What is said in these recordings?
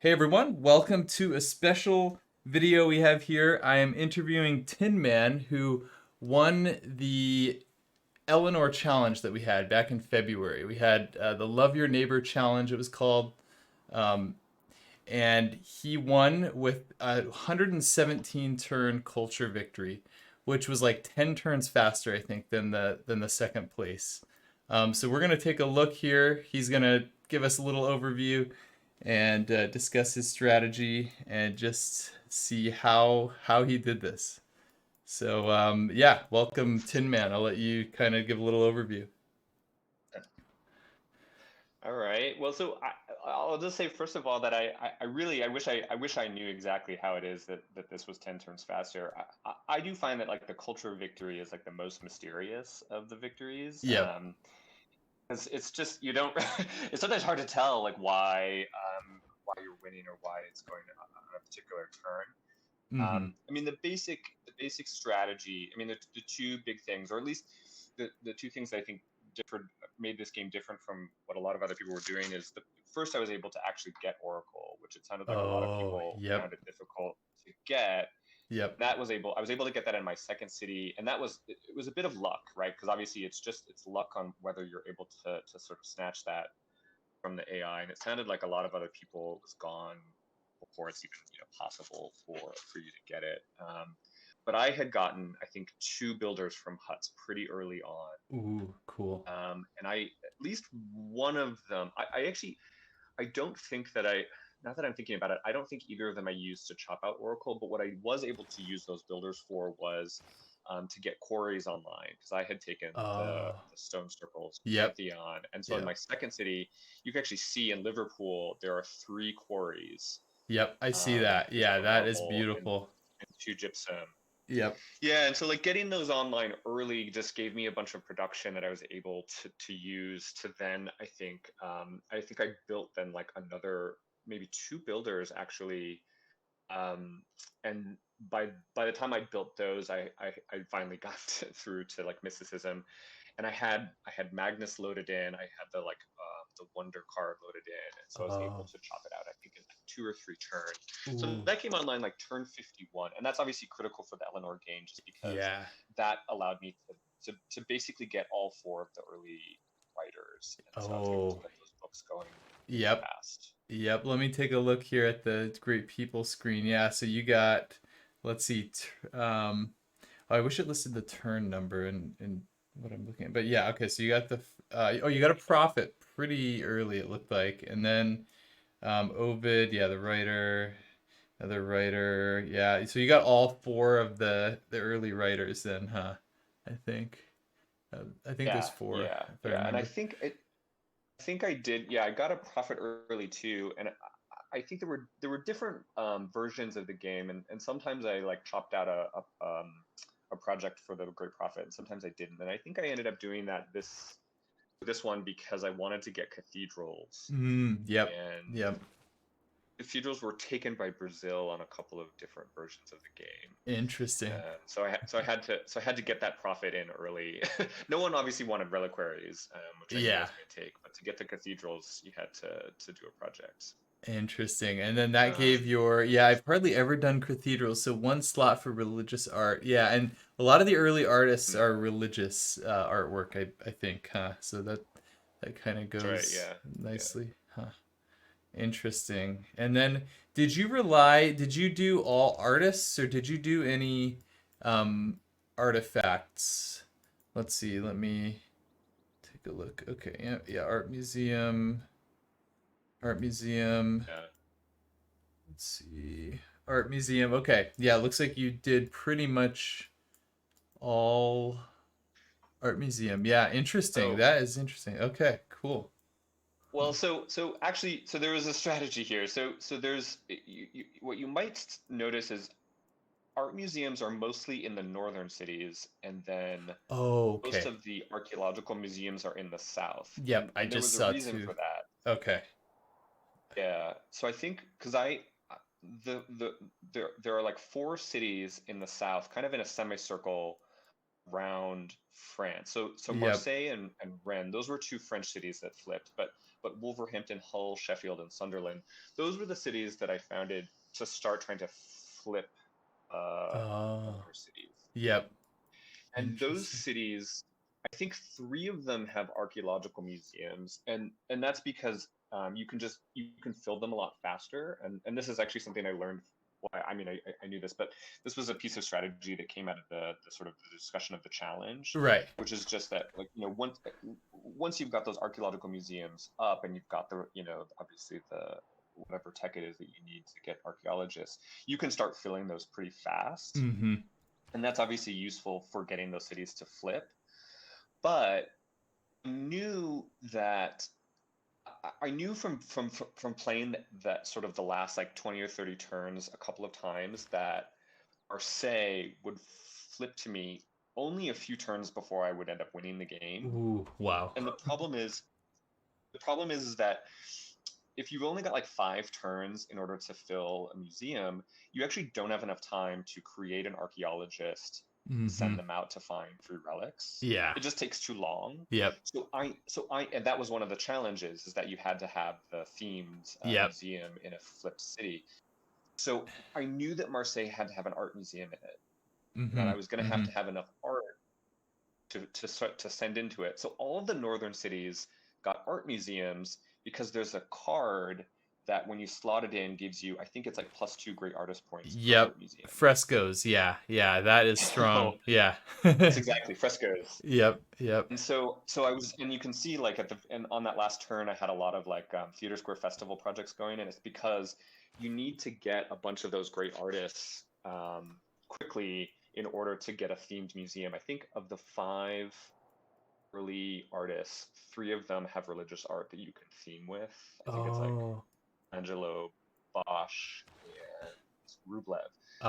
Hey everyone, welcome to a special video we have here. I am interviewing Tinman, who won the Eleanor challenge that we had back in February. We had the Love Your Neighbor challenge, it was called, um, and he won with a 117 turn culture victory, which was like 10 turns faster, I think, than the second place. So we're gonna take a look here. He's gonna give us a little overview and discuss his strategy and just see how he did this. So yeah, welcome Tin Man. I'll let you kind of give a little overview. All right. Well, I'll just say first of all that I really I wish I knew exactly how it is that this was 10 turns faster. I do find that like the culture victory is like the most mysterious of the victories. Yep. 'Cause it's just you don't it's sometimes hard to tell like why you're winning or why it's going on a particular turn. Mm-hmm. I mean the basic strategy. I mean the two big things, or at least the two things that I think different made this game different from what a lot of other people were doing is the first I was able to actually get Oracle, which it sounded like a lot of Oh, people yep. found it difficult to get. Yep. I was able to get that in my second city, and it was a bit of luck, right? Because obviously it's luck on whether you're able to sort of snatch that from the AI, and it sounded like a lot of other people was gone before it's even possible for you to get it. But I had gotten I think two builders from huts pretty early on, Ooh, cool. and at least one of them I actually I don't think that I now that I'm thinking about it, I don't think either of them I used to chop out Oracle, but what I was able to use those builders for was to get quarries online because I had taken Oh, the stone circles yep. Pantheon. And so in Yep. my second city, you can actually see in Liverpool, there are three quarries. Yep. I see that. There's Yeah, one that is marble beautiful. and two gypsum. Yep. Yeah, and so like getting those online early just gave me a bunch of production that I was able to use to then I think I built then like another maybe two builders actually, um, and by the time I built those I finally got through to like mysticism, and I had Magnus loaded in. I had the Wonder card loaded in, and so I was able Oh, to chop it out. I think in like two or three turns. So ooh. that came online like turn 51, and that's obviously critical for the Eleanor game, just because Yeah. that allowed me to basically get all four of the early writers, and so I was able to Oh, get those books going really yep. fast. Yep, let me take a look here at the Great People screen. Yeah, so you got, let's see, oh, I wish it listed the turn number and what I'm looking at. But yeah, okay, so you got oh, you got a profit pretty early, it looked like. And then Ovid, yeah, the writer, another writer. Yeah, so you got all four of the early writers then, huh? I think. I think there's Yeah, four, yeah, if I yeah, and remember. I think I did. Yeah, I got a profit early too, and I think there were different versions of the game, and sometimes I like chopped out a project for the great profit, and sometimes I didn't. And I think I ended up doing that this one because I wanted to get cathedrals, Yep. and Yep. cathedrals were taken by Brazil on a couple of different versions of the game. Interesting. So I had to get that profit in early. No one obviously wanted reliquaries, which I knew I Yeah. was going to take, but to get the cathedrals, you had to do a project. Interesting. And then that Um, gave your, yeah, I've hardly ever done cathedrals, so one slot for religious art. Yeah, and a lot of the early artists mm, are religious artwork, I think, huh? So that kind of that's right. goes Yeah, yeah. nicely, huh? Interesting. And then did you do all artists or did you do any um artifacts? Let's see, let me take a look. Okay, yeah, yeah, art museum, art museum. Yeah. Let's see. Art museum. Okay. Yeah, looks like you did pretty much all art museum. Yeah, interesting. Oh, That is interesting. Okay, cool. well, so actually, so there was a strategy here. So there's what you might notice is art museums are mostly in the northern cities, and then Oh, most okay. of the archaeological museums are in the south, Yep, I and there just was a saw reason two. for that. Okay. Yeah, so I think because I the there are like four cities in the south, kind of in a semicircle, around France. So Yep. Marseille and Rennes, those were two French cities that flipped, but Wolverhampton, Hull, Sheffield, and Sunderland, those were the cities that I founded to start trying to flip Oh. other cities. Yep. And those Interesting. cities, I think three of them have archaeological museums, and that's because you can fill them a lot faster. And this is actually something I learned. Why I mean I knew this, but this was a piece of strategy that came out of the sort of the discussion of the challenge, Right. which is just that, like, once you've got those archaeological museums up and you've got the, obviously the whatever tech it is that you need to get archaeologists, you can start filling those pretty fast, Mm-hmm. and that's obviously useful for getting those cities to flip. But I knew that I knew from playing that sort of the last like 20 or 30 turns a couple of times that Marseille would flip to me only a few turns before I would end up winning the game. Ooh, wow. And the problem is that if you've only got like 5 turns in order to fill a museum, you actually don't have enough time to create an archaeologist, Mm-hmm. send them out to find free relics. Yeah. It just takes too long. Yep. And that was one of the challenges, is that you had to have the themed Yep. museum in a flipped city. So I knew that Marseille had to have an art museum in it, and that Mm-hmm. I was going Mm-hmm. to have enough art to send into it. So all of the northern cities got art museums because there's a card that when you slot it in gives you, I think it's like +2 great artist points per Yep. art museum. Frescoes. Yeah. Yeah. That is strong. So Yeah. that's exactly frescoes. Yep. Yep. And so I was, and you can see like and on that last turn, I had a lot of like Theater Square Festival projects going, and it's because you need to get a bunch of those great artists quickly in order to get a themed museum. I think of the 5 early artists, 3 of them have religious art that you can theme with. I think it's like Oh. Angelo, Bosch, and Rublev.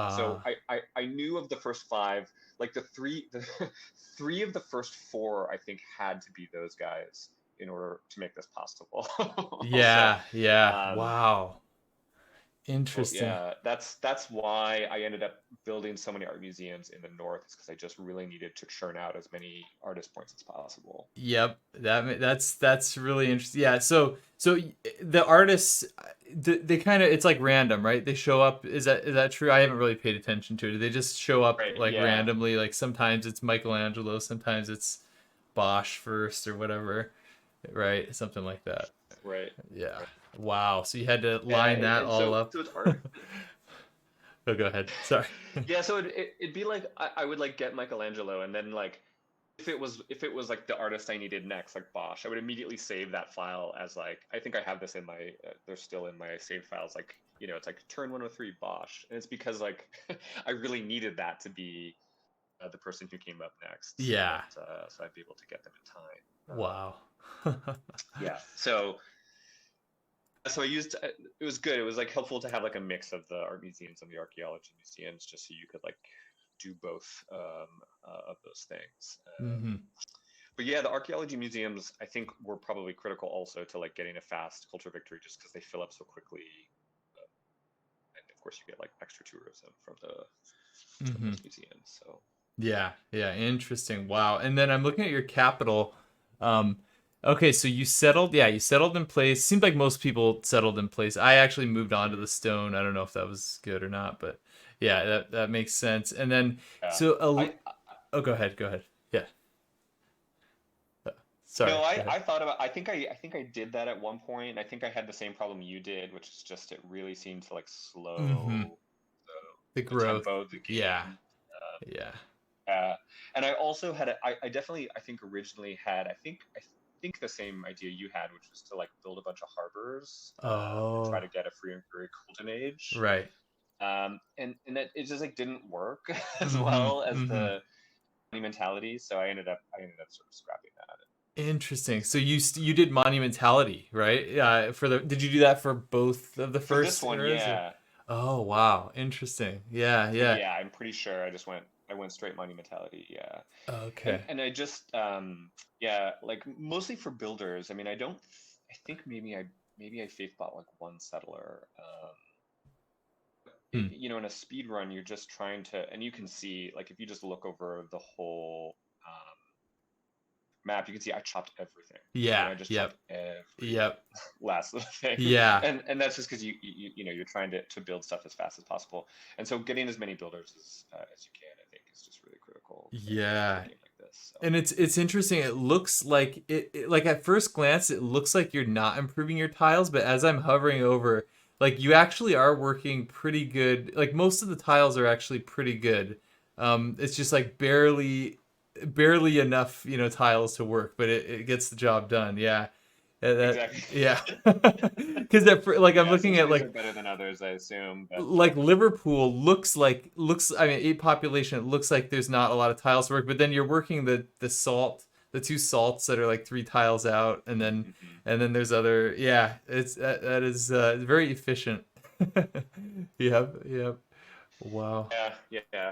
So Uh I knew of the first 5, like the three of the first 4, I think, had to be those guys in order to make this possible. So yeah. Yeah. um, Wow. so Interesting. yeah, that's why I ended up building so many art museums in the north, is because I just really needed to churn out as many artist points as possible. Yep, that's really interesting. Yeah, the artists, they kind of, it's like random, right? They show up. Is that true? I haven't really paid attention to it. Do they just show up Right. like Yeah. randomly? Like sometimes it's Michelangelo, sometimes it's Bosch first or whatever, right? Something like that. Right. Yeah. Right. Wow. So you had to Yeah. line that And all so up. so it's art. Oh, go ahead. Sorry. Yeah, so it'd be like I would like get Michelangelo, and then like if it was like the artist I needed next, like Bosch, I would immediately save that file as like, I think I have this in my they're still in my saved files, like, it's like turn 103 Bosch, and it's because like I really needed that to be the person who came up next, so Yeah. that so I'd be able to get them in time. Wow. Yeah, so I used it was good. It was like helpful to have like a mix of the art museums and the archaeology museums, just so you could like do both of those things. hmm But yeah, the archaeology museums, I think, were probably critical also to like getting a fast culture victory, just because they fill up so quickly, and of course you get like extra tourism from hmm those museums. So Yeah, yeah, interesting. Wow. And then I'm looking at your capital. Um, okay, so you settled in place. Seemed like most people settled in place. I actually moved on to the stone. I don't know if that was good or not, but yeah, that makes sense. And then yeah, so I oh, go ahead, go ahead. Yeah. Uh, Sorry, no, go ahead. I thought about. I think I did that at one point. And I think I had the same problem you did, which is just it really seemed to like hmm slow The the growth. tempo of the Yeah. game. Yeah. And I also had I definitely, I think, originally had, I think the same idea you had, which was to like build a bunch of harbors and try Oh, to get a free and very golden age. right. And that it just like didn't work as hmm well as hmm the monumentality. So I ended up sort of scrapping that. Interesting. So you did monumentality, right? Yeah. Did you do that for both of the For this first one, eras? Or? yeah. Oh wow, interesting. Yeah, But yeah. yeah, I'm pretty sure I went straight monumentality, yeah. and Okay. and I just yeah, like mostly for builders. I mean, I think maybe I faith bought like one settler. Hmm. in a speed run, you're just trying to, and you can see, like, if you just look over the whole map, you can see I chopped everything. I mean, Yeah. I just chopped Yep. every Yep. last little thing, Yeah. and that's just because you're trying to build stuff as fast as possible, and so getting as many builders as you can, I think, is just really critical to a Yeah. game like this. So. And it's interesting. It looks like like at first glance it looks like you're not improving your tiles, but as I'm hovering over, like you actually are working pretty good. Like most of the tiles are actually pretty good. It's just like barely enough, tiles to work, but it gets the job done. Yeah. Exactly. Yeah. Because like I'm Yeah, some looking at cities are like better than others, I assume, but Liverpool looks, I mean, 8 population, it looks like there's not a lot of tiles to work, but then you're working the two salts that are like 3 tiles out, and then mhm. there's other, yeah, that is very efficient. Yep. Wow. Yeah,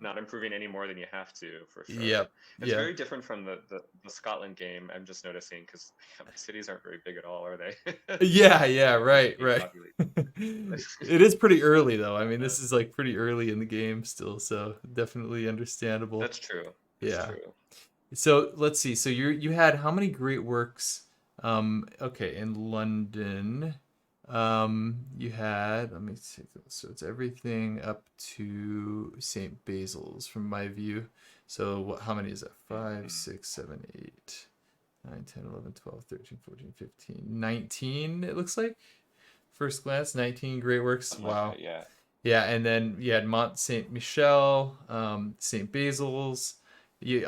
not improving any more than you have to, for sure. Yep. It's Yep. very different from the Scotland game. I'm just noticing because my cities aren't very big at all, are they? Yeah, Like maybe right, eight right. population. It is pretty early though. I mean, Uh, this is like pretty early in the game still, so definitely understandable. that's true. That's Yeah. true. So let's see. So you had how many great works? Okay, in London, you had. Let me see. So it's everything up to St. Basil's from my view. So how many is that? 5, Mhm. 6, 7, 8, 9, 10, 11, 12, 13, 14, 15, 19. It looks like first glance, 19 great works. Something like Wow. that. Yeah. Yeah, and then you had Mont Saint Michel, Saint Basil's.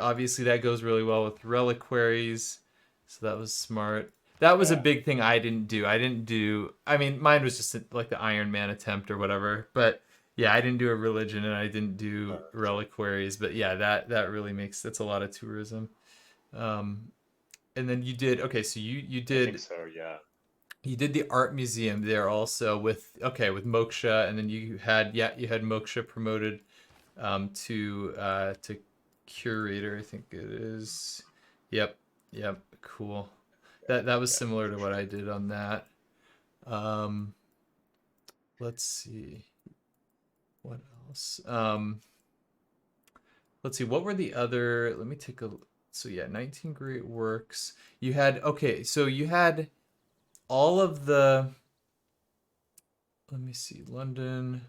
Obviously, that goes really well with reliquaries, so that was smart. That was a Yeah. big thing I didn't do. I didn't do. I mean, mine was just like the Iron Man attempt or whatever. But yeah, I didn't do a religion and I didn't do reliquaries. But yeah, that really that's a lot of tourism. Um, and then you did, okay. So you I think did so. Yeah. the art museum there also with, okay, with Moksha, and then you had Moksha promoted to curator, I think it is. Yep, cool. That was Yeah. similar For to what sure. I did on that. Um, let's see what else. Let's see what were the other. Let me take a. So yeah, 19 great works. You had, okay, so you had all of the. Let me see, London.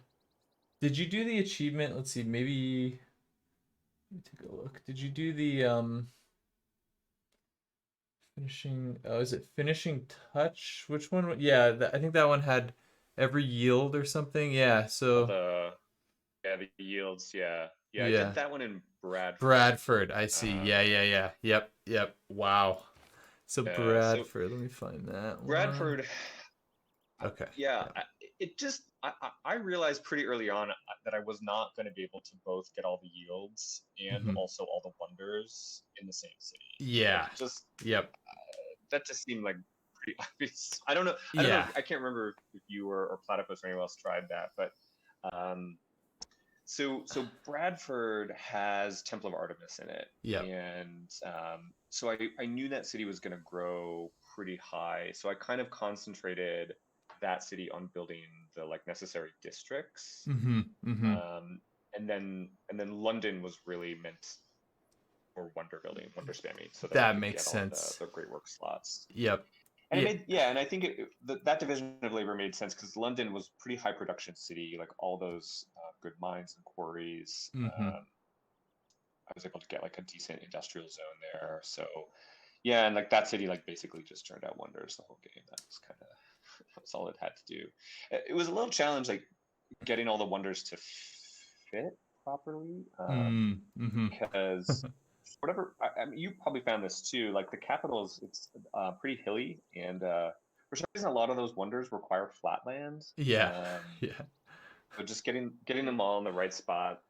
Did you do the achievement? Let's see, maybe let me take a look. Did you do the finishing, oh, is it finishing touch? Which one? Yeah, I think that one had every yield or something. Yeah, All so the yields. Yeah. Yeah. I yeah. did that one in Bradford. Bradford, I see. Um, Yeah. Yep. Wow. So so Bradford, let me find that one. Bradford. Okay. Yeah, Yeah. it just I realized pretty early on that I was not going to be able to both get all the yields and Hmm. also all the wonders in the same city. Like Yeah. just Yep. that just seemed like pretty obvious. I don't know. I don't know. Yeah. I can't remember if you or Platypus or anyone else tried that, but um, so Bradford has Temple of Artemis in it, Yep. and so I knew that city was going to grow pretty high. So I kind of concentrated that city on building the like necessary districts, Hmm. um, and then London was really meant for wonder building, wonder spamming, so that I That could makes get all sense. the great work slots. Yep. And it Yeah. made, yeah, and I think that division of labor made sense because London was pretty high production city, like all those good mines and quarries. Hmm. I was able to get like a decent industrial zone there. So yeah, and like that city like basically just turned out wonders the whole game. That was kind of that's all it had to do. It was a little challenge like getting all the wonders to fit properly Mm-hmm. because whatever I mean, you probably found this too. Like the capital is it's pretty hilly, and for some reason, a lot of those wonders require flatland. Yeah. Yeah. So just getting them all in the right spot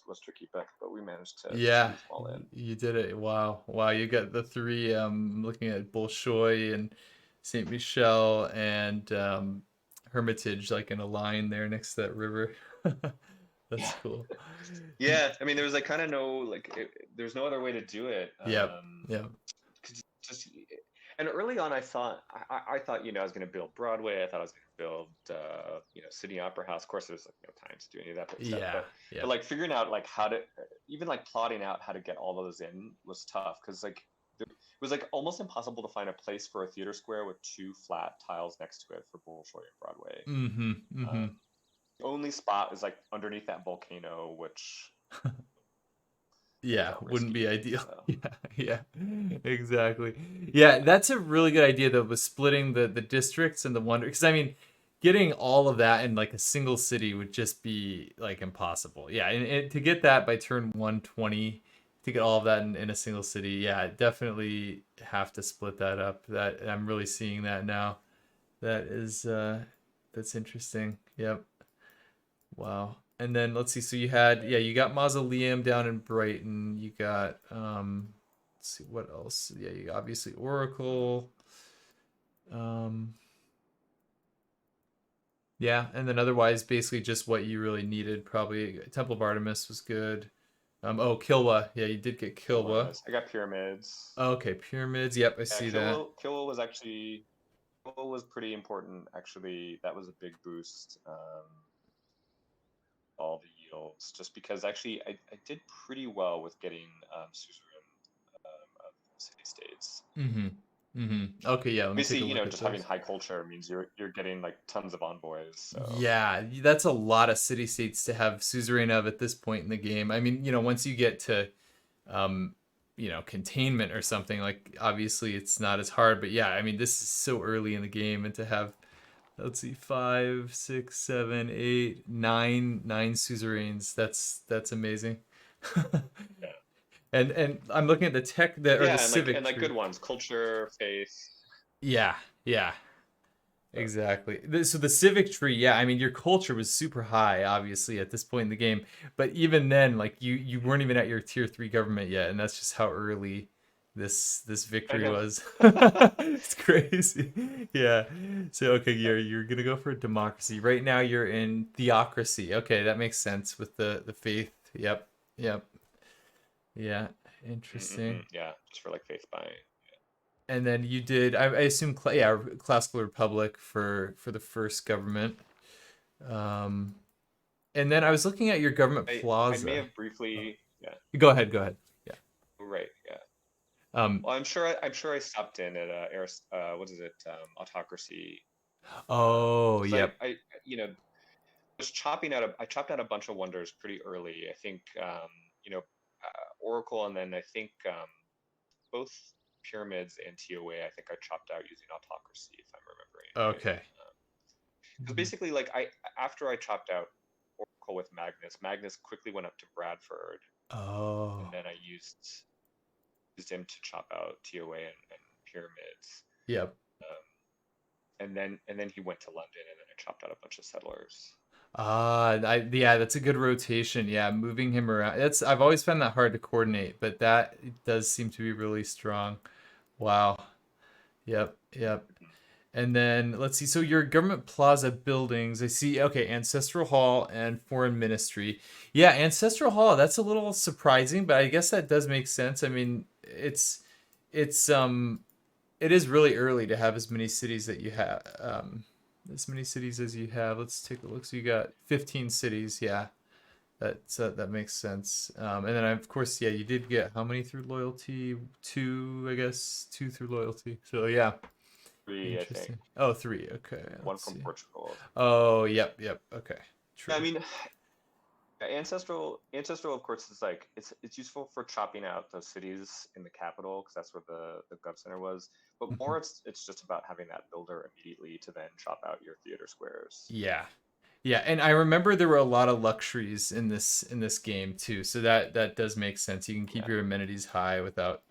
was tricky, but we managed to Yeah, squeeze them all in. you did it. Wow. You got the three. Looking at Bolshoi and Saint Michel and Hermitage, like in a line there next to that river. Yeah, That's cool. yeah. I mean, there was like kind of no like there's no other way to do it. Yep. Yep. 'Cause just And early on, I thought, I was going to build Broadway. I thought I was going to build, Sydney Opera House. Of course, there's like no time to do any of that big stuff. Yeah, But yeah, like figuring out like how to, even like plotting out how to get all those in was tough because like it was like almost impossible to find a place for a theater square with two flat tiles next to it for Bolshoi and Broadway. mm-hmm, mm-hmm. The only spot is like underneath that volcano, which turns Yeah, out wouldn't be risky. ideal. So Yeah, yeah, exactly. Yeah, that's a really good idea though, with splitting the districts and the wonder. Because I mean, getting all of that in like a single city would just be like impossible. Yeah, and to get that by turn 120, to get all of that in a single city, yeah, definitely have to split that up. That I'm really seeing that now. That is that's interesting. Yep. Wow. And then let's see. So you had, yeah, you got Mausoleum down in Brighton. You got let's see what else. Yeah, you obviously Oracle. Um yeah, and then otherwise basically just what you really needed. Probably Temple of Artemis was good. Oh, Kilwa. Yeah, you did get it Kilwa. was. I got pyramids. Okay, pyramids. Yep, I Yeah, see that. Kilwa was actually Gumball was pretty important, actually. That was a big boost. All the yields, just because actually I did pretty well with getting suzerain of city states. Mm-hmm. Mm-hmm. Okay, yeah, let me take Obviously, a look at just having those. high culture means you're getting like tons of envoys. So Yeah, that's a lot of city states to have suzerain of at this point in the game. I mean, once you get to um, containment or something, like obviously it's not as hard, but yeah, I mean, this is so early in the game, and to have, let's see, five, six, seven, eight, nine suzerains, that's amazing. yeah, And I'm looking at the tech that, or the yeah, and like civic good tree. ones, culture, faith. Yeah, yeah. So, Exactly. So the civic tree, yeah, I mean your culture was super high, obviously, at this point in the game. But even then, like you weren't even at your tier 3 government yet, and that's just how early this I victory know. was. It's crazy. Yeah. So okay, you're gonna go for democracy. Right now you're in theocracy. Okay, that makes sense with the faith. Yep. Yep. Yeah. Interesting. Yeah, just for like faith buying. And then you did, I assume, yeah, Classical Republic for the first government. Um, and then I was looking at your government I may plaza. have briefly, yeah, Go ahead, go ahead. Yeah. right, yeah. Um, Well, I'm sure I stopped in at what is it, Autocracy, oh, because yep. was I chopped out a bunch of wonders pretty early. I think, Oracle, and then I think both pyramids and TOA. I think I chopped out using Autocracy, if I'm remembering right. Okay. Because Mhm. basically, like after I chopped out Oracle with Magnus, Magnus quickly went up to Bradford, and Oh, then I used him to chop out TOA and pyramids. yep. Um, and then he went to London, and then I chopped out a bunch of settlers. Yeah, that's a good rotation. Yeah, moving him around. I've always found that hard to coordinate, but that does seem to be really strong. Wow. Yep, yep. Mhm. And then let's see. So your government plaza buildings, I see. Okay, Ancestral Hall and Foreign Ministry. Yeah, Ancestral Hall. That's a little surprising, but I guess that does make sense. I mean, it's it is really early to have as many cities that you have. As many cities as you have. Let's take a look. So you got 15 cities. Yeah, that makes sense. And then of course, yeah, you did get how many through loyalty? Two, I guess. Two through loyalty. So yeah. Three, I think. Interesting. Oh, three. Okay, One let's from see. Portugal. Oh, yep, yep. Okay, Yeah, I true. mean, ancestral, of course, is like it's useful for chopping out those cities in the capital because that's where the gov center was. But Mhm. more, it's just about having that builder immediately to then chop out your theater squares. Yeah, yeah, and I remember there were a lot of luxuries in this game too, so that does make sense. You can keep Yeah, your amenities high without.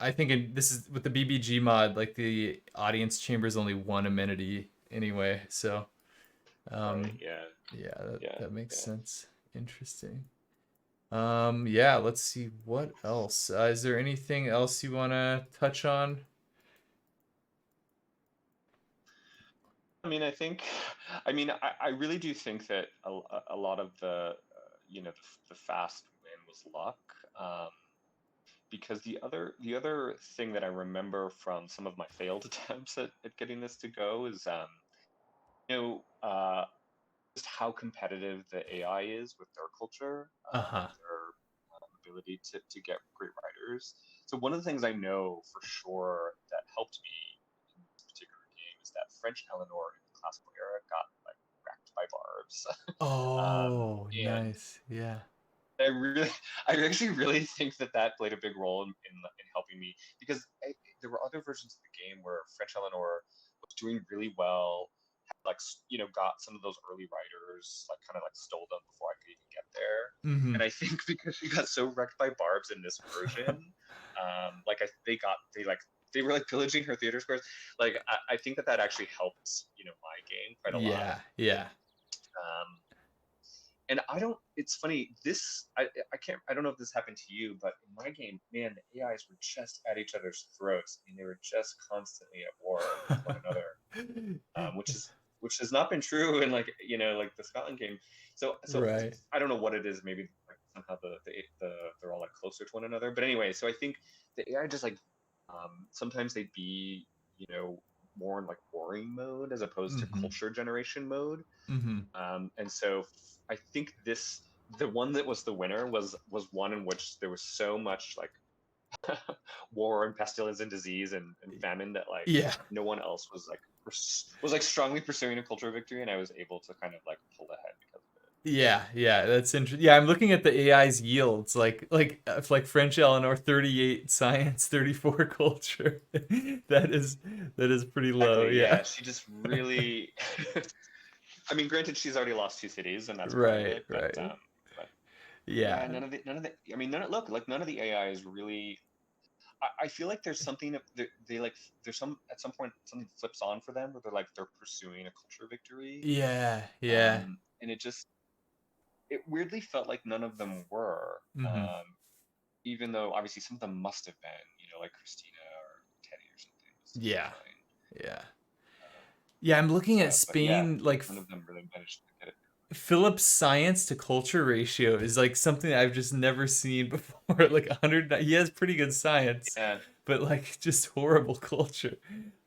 I think this is with the BBG mod, like the audience chamber is only one amenity anyway, so right. um, Yeah, yeah, that makes yeah. sense. Interesting. Yeah, let's see what else. Is there anything else you want to touch on? I mean, I really do think that a lot of the, the fast win was luck. Um, because the other thing that I remember from some of my failed attempts at getting this to go is you know just how competitive the AI is with their culture, Uh-huh. their ability to get great writers. So one of the things I know for sure that helped me in this particular game is that French Eleanor in the classical era got like wrecked by barbs. Oh, And nice. Yeah. I really, I actually really think that that played a big role in helping me because there were other versions of the game where French Eleanor was doing really well, had like got some of those early writers like kind of like stole them before I could even get there. Mm-hmm. And I think because she got so wrecked by barbs in this version, like they were like pillaging her theater squares. Like I think that that actually helped my game quite a lot. Yeah, yeah. Um, and I don't. It's funny. I can't. I don't know if this happened to you, but in my game, man, the AIs were just at each other's throats. I mean, they were just constantly at war with one another, which has not been true in like the Scotland game. So Right. I don't know what it is. Maybe like somehow they're all like closer to one another. But anyway, so I think the AI just like sometimes they'd be you know more in like warring mode as opposed to Mm-hmm. culture generation mode. Mm-hmm. And so I think the one that was the winner was one in which there was so much like war and pestilence and disease and famine that like Yeah. no one else was like strongly pursuing a cultural victory, and I was able to kind of like pull ahead because of Yeah, yeah, that's interesting. Yeah, I'm looking at the AI's yields, like French Eleanor 38 science, 34 culture. That is that is pretty it. low. Exactly. Yeah. Yeah, she just really. I mean, granted, she's already lost two cities, and that's part of Right, it. right. But yeah, Yeah. none of the. I mean, none of the AI is really. I feel like there's something that they like. There's some at some point something flips on for them where they're pursuing a culture victory, Yeah, yeah. and it weirdly felt like none of them were, Mm-hmm. even though obviously some of them must have been, like Christina or Teddy or something must have been Yeah. trying. Yeah. Um, Yeah, I'm looking at but yeah, Spain, like none of them really managed to get it. Philip's science to culture ratio is like something I've just never seen before. Like 100, he has pretty good science, Yeah, but like just horrible culture.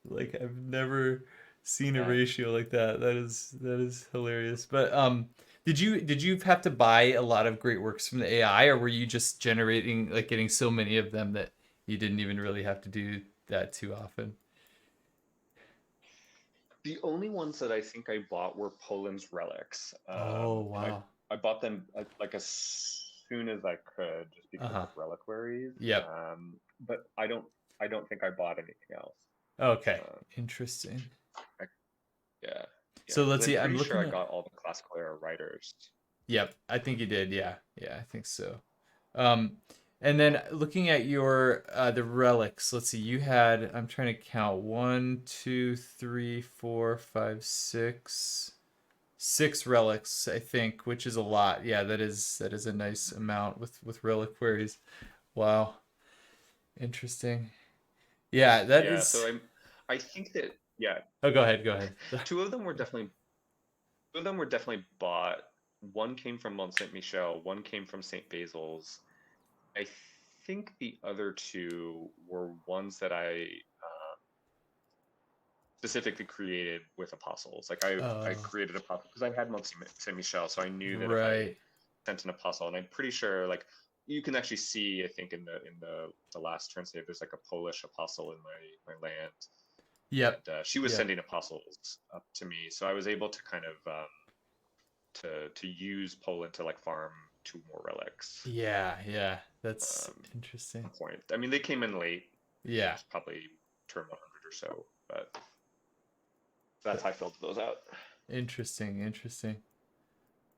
Like I've never seen a yeah. ratio like that. That is hilarious. But did you have to buy a lot of great works from the AI, or were you just generating like getting so many of them that you didn't even really have to do that too often? The only ones that I think I bought were Poland's relics, Oh and wow. I bought them like as soon as I could, just because Uh-huh. of reliquaries. Yep. But I don't think I bought anything else. Okay. Um, Interesting. I, yeah, yeah, So because let's I'm see. I'm pretty sure looking I at. got all the classical era writers. Yep, I think you did. Yeah, yeah, I think so. Um, and then looking at your the relics. Let's see. You had. I'm trying to count. One, two, three, four, five, six relics. I think, which is a lot. Yeah, that is a nice amount with reliquaries. Wow, interesting. Yeah, that Yeah, is. so I think that yeah, Oh, go ahead. Go ahead. two of them were definitely bought. One came from Mont Saint Michel. One came from Saint Basil's. I think the other two were ones that I specifically created with apostles. Like I Oh, created apostle because I had Mont Saint Michel, so I knew that if I right. sent an apostle, and I'm pretty sure like you can actually see, I think in the last translate, there's like a Polish apostle in my land, Yep. and she was Yep. sending apostles up to me, so I was able to kind of to use Poland to like farm two more relics. Yeah. Yeah. That's Um, interesting. Some point. I mean, they came in late. It Yeah. was probably turn 100 or so, but that's how I filled those out. Interesting, interesting.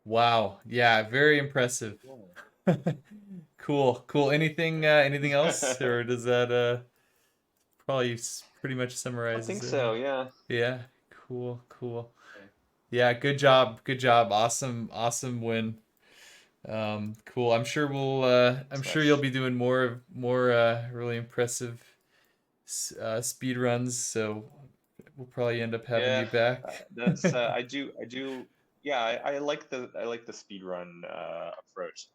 Wow. Yeah, very impressive. Cool, cool. Anything else, I or does that probably pretty much summarizes think it? so. Yeah. Yeah. Cool, cool. Yeah, good job. Good job. Awesome, awesome win. Cool. I'm Thanks sure you'll much. be doing more really impressive speed runs, so we'll probably end up having you Yeah, back. that's I do. Yeah, I like the speed run approach.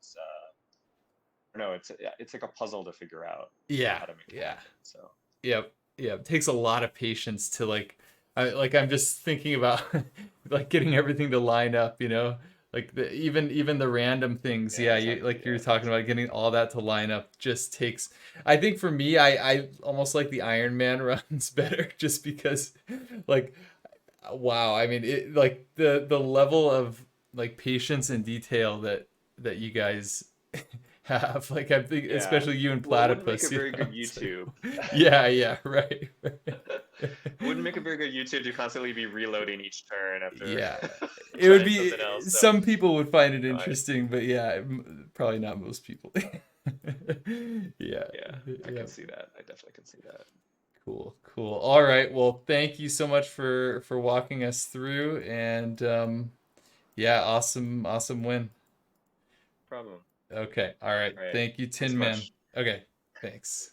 no, it's like a puzzle to figure out Yeah, how to make it yeah. happen. So Yep, yep. It takes a lot of patience to like, I'm just thinking about like getting everything to line up, you know, like even the random things. yeah, Yeah, you exactly. like you're Yeah, talking about getting all that to line up just takes. I think for me, I almost like the Iron Man runs better just because, like, wow. I mean, it like the level of like patience and detail that you guys have. Like I think yeah. especially you and Well, it wouldn't make a platypus, you very know. good It's like, YouTube. yeah, yeah, right. It wouldn't make a very good YouTube to constantly be reloading each turn after Yeah. It would trying be something else. So, some people would find it no, I interesting, but yeah, probably not most people. Yeah. yeah, I Yeah. can see that. I definitely can see that. Cool. Cool. All right. Well, thank you so much for walking us through and yeah, awesome win. Problem. Okay. All right. All right. Thank you, Thanks so Tin Man. much. Okay. Thanks.